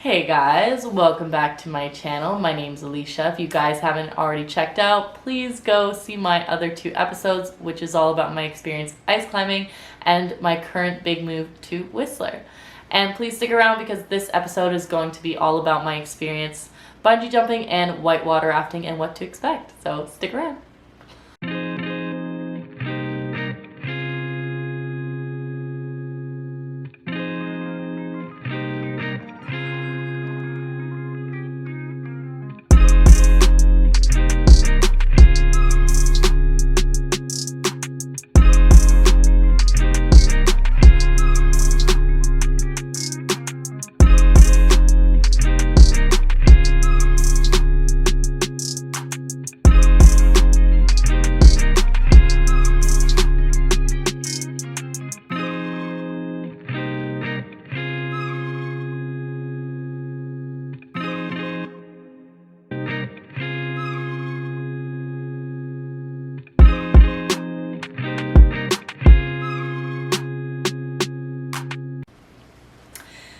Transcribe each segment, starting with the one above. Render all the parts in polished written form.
Hey guys, welcome back to my channel. My name's Alicia. If you guys haven't already checked out, please go see my other 2 episodes, which is all about my experience ice climbing and my current big move to Whistler. And please stick around because this episode is going to be all about my experience bungee jumping and whitewater rafting and what to expect. So stick around.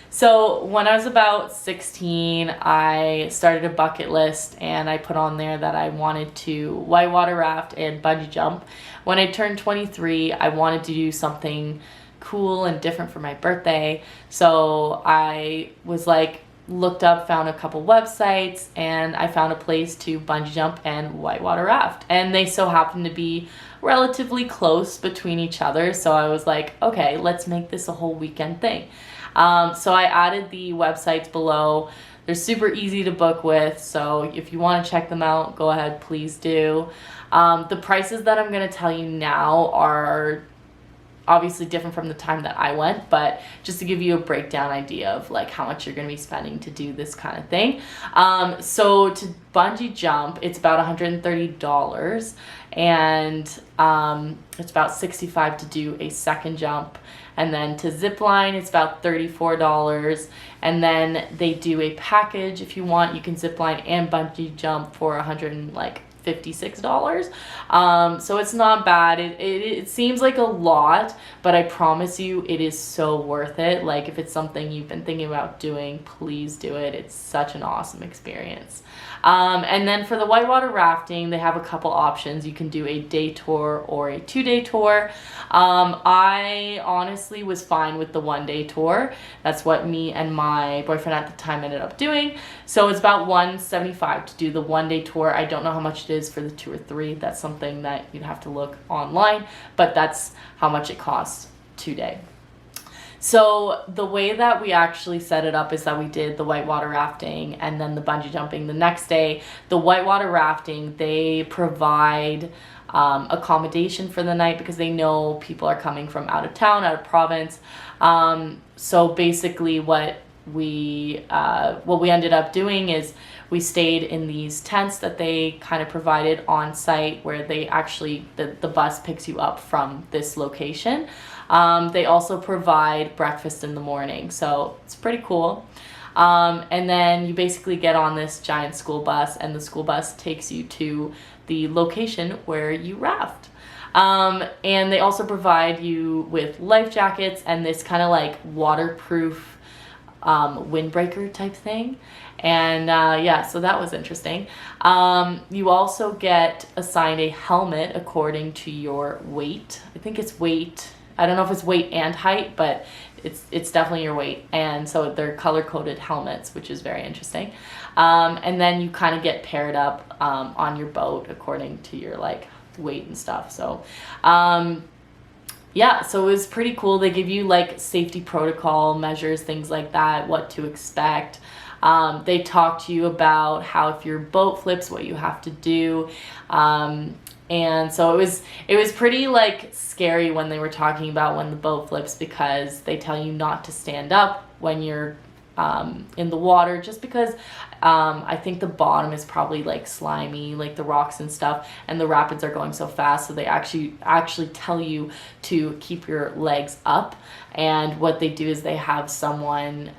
So when I was about 16, I started a bucket list and I put on there that I wanted to whitewater raft and bungee jump. When I turned 23, I wanted to do something cool and different for my birthday. So I was like, looked up, found a couple websites, and I found a place to bungee jump and whitewater raft. And they so happened to be relatively close between each other. So I was like, okay, let's make this a whole weekend thing. So I added the websites below. They're super easy to book with, so if you want to check them out, go ahead, please do. The prices that I'm going to tell you now are obviously different from the time that I went, but just to give you a breakdown idea of like how much you're going to be spending to do this kind of thing. So to bungee jump, it's about $130, and it's about $65 to do a second jump. And then to zip line, it's about $34. And then they do a package. If you want, you can zip line and bungee jump for $156. So it's not bad. It seems like a lot, but I promise you it is so worth it. Like if it's something you've been thinking about doing, please do it. It's such an awesome experience. And then for the whitewater rafting, they have a couple options. You can do a day tour or a 2-day tour. I honestly was fine with the 1-day tour. That's what me and my boyfriend at the time ended up doing. So it's about $175 to do the 1-day tour. I don't know how much it is for the 2 or 3. That's something that you'd have to look online, but that's how much it costs 2-day. So the way that we actually set it up is that we did the whitewater rafting and then the bungee jumping the next day. The whitewater rafting, they provide accommodation for the night because they know people are coming from out of town, out of province. So basically what we ended up doing is we stayed in these tents that they kind of provided on site, where they actually, the bus picks you up from this location. They also provide breakfast in the morning, so it's pretty cool. And then you basically get on this giant school bus, and the school bus takes you to the location where you raft. And they also provide you with life jackets and this kind of like waterproof windbreaker type thing. And yeah, so that was interesting. You also get assigned a helmet according to your weight. I think it's weight. I don't know if it's weight and height, but it's definitely your weight. And so they're color-coded helmets, which is very interesting. And then you kind of get paired up on your boat according to your like weight and stuff. So yeah, so it was pretty cool. They give you like safety protocol measures, things like that, what to expect. They talk to you about how if your boat flips, what you have to do. And so it was pretty like scary when they were talking about when the boat flips, because they tell you not to stand up when you're in the water, just because I think the bottom is probably like slimy, like the rocks and stuff, and the rapids are going so fast, so they actually tell you to keep your legs up. And what they do is they have someone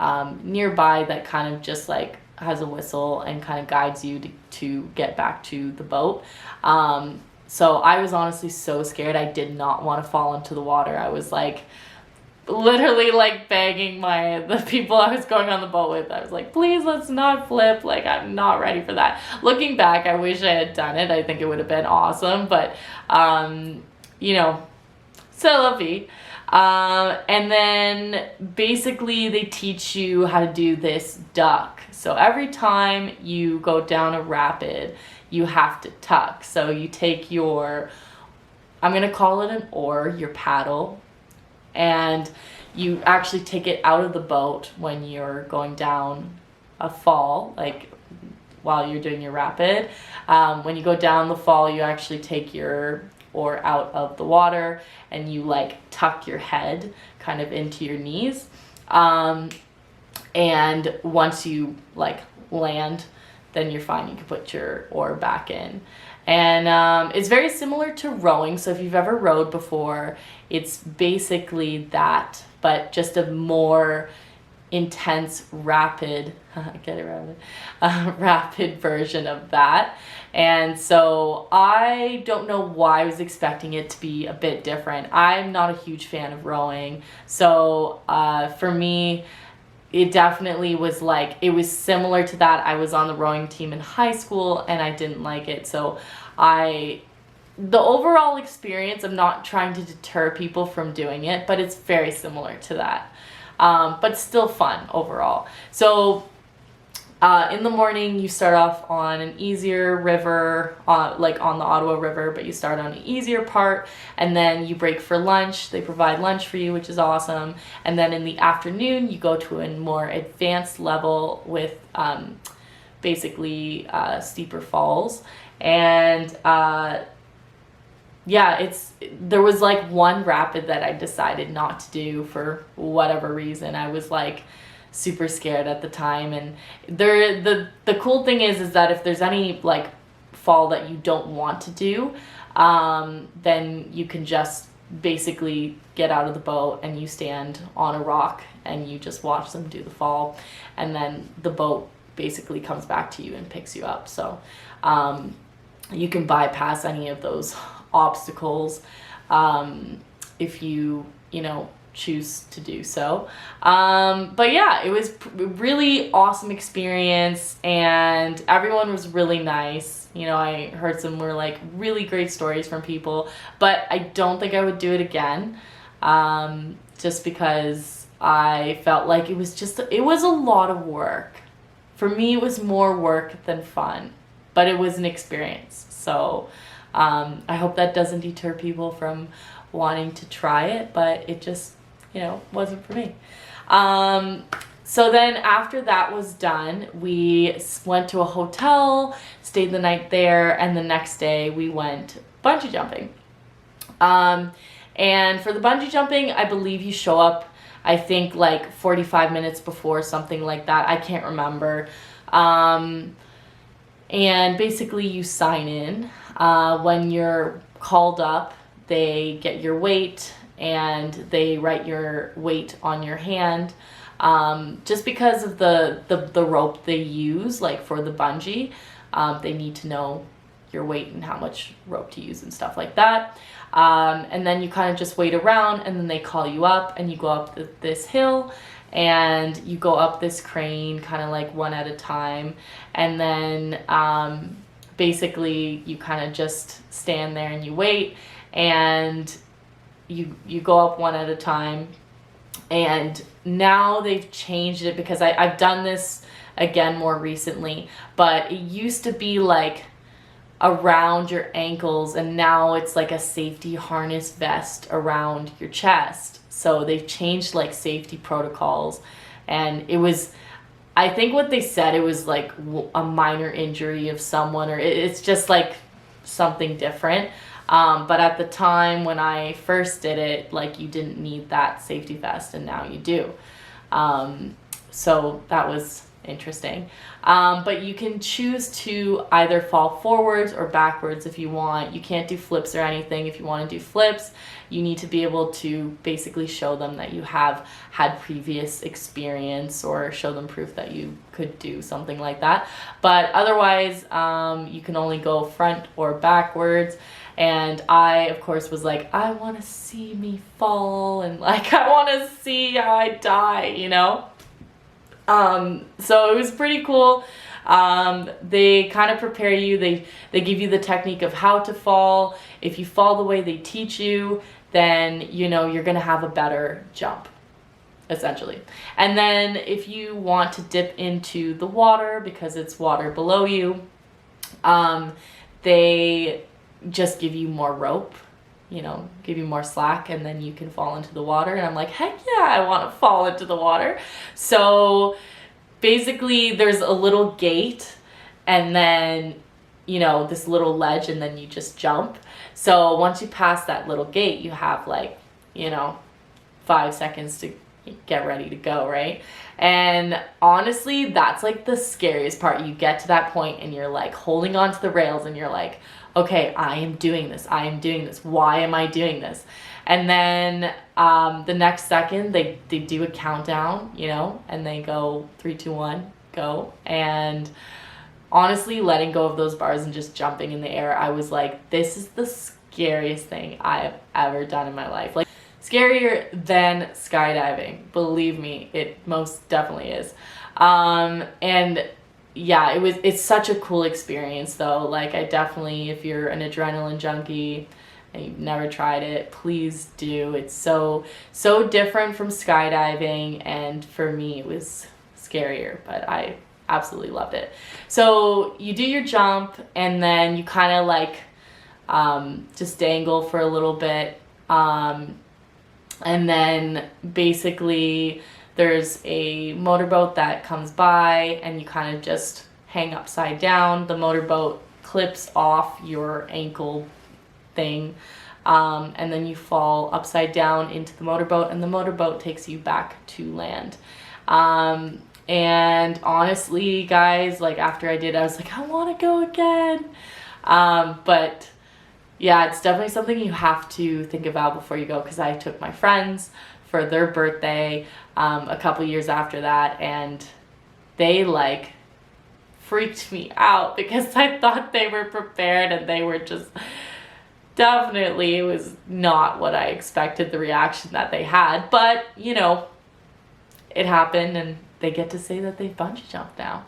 nearby that kind of just like has a whistle and kind of guides you to get back to the boat. So I was honestly so scared. I did not want to fall into the water. I was like literally like begging the people I was going on the boat with. I was like, please, let's not flip. Like, I'm not ready for that. Looking back, I wish I had done it. I think it would have been awesome, but you know, c'est la vie. And then basically they teach you how to do this duck. So every time you go down a rapid, you have to tuck. So you take your, I'm gonna call it an oar, your paddle, and you actually take it out of the boat when you're going down a fall, like while you're doing your rapid. When you go down the fall, you actually take your oar out of the water and you like tuck your head kind of into your knees. And once you like land, then you're fine. You can put your oar back in. And it's very similar to rowing. So if you've ever rowed before, it's basically that, but just a more intense, rapid, rapid version of that. And so I don't know why I was expecting it to be a bit different. I'm not a huge fan of rowing. So for me, it definitely was like, it was similar to that. I was on the rowing team in high school and I didn't like it. So the overall experience, I'm not trying to deter people from doing it, but it's very similar to that. But still fun overall. So in the morning, you start off on an easier river, like on the Ottawa River, but you start on an easier part, and then you break for lunch. They provide lunch for you, which is awesome. And then in the afternoon, you go to a more advanced level with basically steeper falls. And yeah, there was like one rapid that I decided not to do for whatever reason. I was like super scared at the time, and the cool thing is that if there's any like fall that you don't want to do, then you can just basically get out of the boat and you stand on a rock and you just watch them do the fall, and then the boat basically comes back to you and picks you up. So you can bypass any of those obstacles if you choose to do so. But yeah, it was really awesome experience and everyone was really nice. I heard some more like really great stories from people, but I don't think I would do it again, just because I felt like it was a lot of work. For me, it was more work than fun, but it was an experience. So I hope that doesn't deter people from wanting to try it, but it just wasn't for me. So then after that was done, we went to a hotel, stayed the night there, and the next day we went bungee jumping. And for the bungee jumping, I believe you show up, I think like 45 minutes before, something like that. I can't remember. And basically you sign in. When you're called up, they get your weight and they write your weight on your hand. Just because of the rope they use, like for the bungee, they need to know your weight and how much rope to use and stuff like that. And then you kind of just wait around, and then they call you up and you go up this hill and you go up this crane kind of like one at a time. And then basically you kind of just stand there and you wait, and you go up one at a time. And now they've changed it because I've done this again more recently, but it used to be like around your ankles, and now it's like a safety harness vest around your chest. So they've changed like safety protocols, and I think what they said, it was like a minor injury of someone, or it's just like something different. But at the time when I first did it, like you didn't need that safety vest, and now you do. So that was interesting. But you can choose to either fall forwards or backwards if you want. You can't do flips or anything. If you want to do flips, you need to be able to basically show them that you have had previous experience, or show them proof that you could do something like that. But otherwise, you can only go front or backwards. And I, of course, was like, I want to see me fall, and like, I want to see how I die, you know? So it was pretty cool. They kind of prepare you, they give you the technique of how to fall. If you fall the way they teach you, then, you know, you're gonna have a better jump, essentially. And then if you want to dip into the water, because it's water below you, they just give you more rope, you know, give you more slack, and then you can fall into the water. And I'm like, heck yeah, I want to fall into the water. So basically there's a little gate, and then, you know, this little ledge, and then you just jump. So once you pass that little gate, you have like, you know, 5 seconds to get ready to go, right? And honestly, that's like the scariest part. You get to that point and you're like holding on to the rails, and you're like, okay, I am doing this. I am doing this. Why am I doing this? And then the next second they do a countdown, you know, and they go 3, 2, 1, go. And honestly, letting go of those bars and just jumping in the air, I was like, this is the scariest thing I have ever done in my life. Like, scarier than skydiving. Believe me, it most definitely is. And yeah, it's such a cool experience though. Like, I definitely, if you're an adrenaline junkie and you've never tried it, please do. It's so different from skydiving, and for me it was scarier, but I absolutely loved it. So you do your jump, and then you kind of like just dangle for a little bit, and then basically there's a motorboat that comes by, and you kind of just hang upside down. The motorboat clips off your ankle thing, and then you fall upside down into the motorboat, and the motorboat takes you back to land. And honestly, guys, like after I did, I was like, I want to go again. But yeah, it's definitely something you have to think about before you go, because I took my friends for their birthday a couple years after that, and they like freaked me out because I thought they were prepared, and they were just definitely, it was not what I expected, the reaction that they had. But you know, it happened, and they get to say that they've bungee jumped now.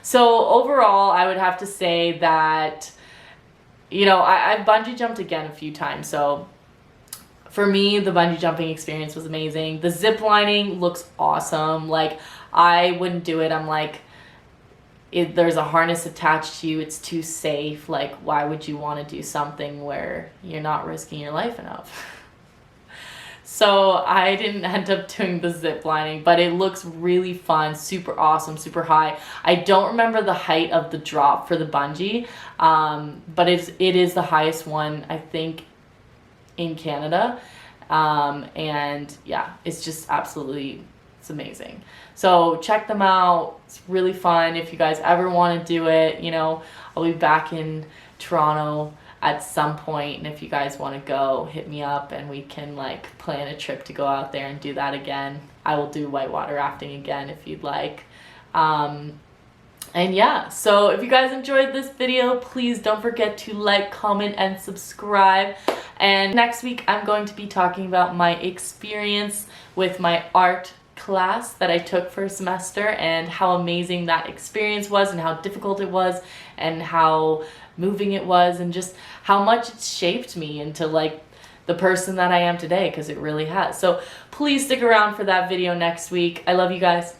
So overall, I would have to say that, you know, I've bungee jumped again a few times. So for me, the bungee jumping experience was amazing. The zip lining looks awesome. Like, I wouldn't do it. I'm like, there's a harness attached to you. It's too safe. Like, why would you want to do something where you're not risking your life enough? So I didn't end up doing the zip lining, but it looks really fun, super awesome, super high. I don't remember the height of the drop for the bungee, but it is the highest one, I think, in Canada. And yeah, it's just absolutely, it's amazing. So check them out. It's really fun. If you guys ever want to do it, you know, I'll be back in Toronto at some point, and if you guys want to go, hit me up and we can like plan a trip to go out there and do that again. I will do whitewater rafting again if you'd like. And yeah, so if you guys enjoyed this video, please don't forget to like, comment, and subscribe. And next week I'm going to be talking about my experience with my art class that I took for a semester, and how amazing that experience was, and how difficult it was, and how moving it was, and just how much it shaped me into like the person that I am today, because it really has. So please stick around for that video next week. I love you guys.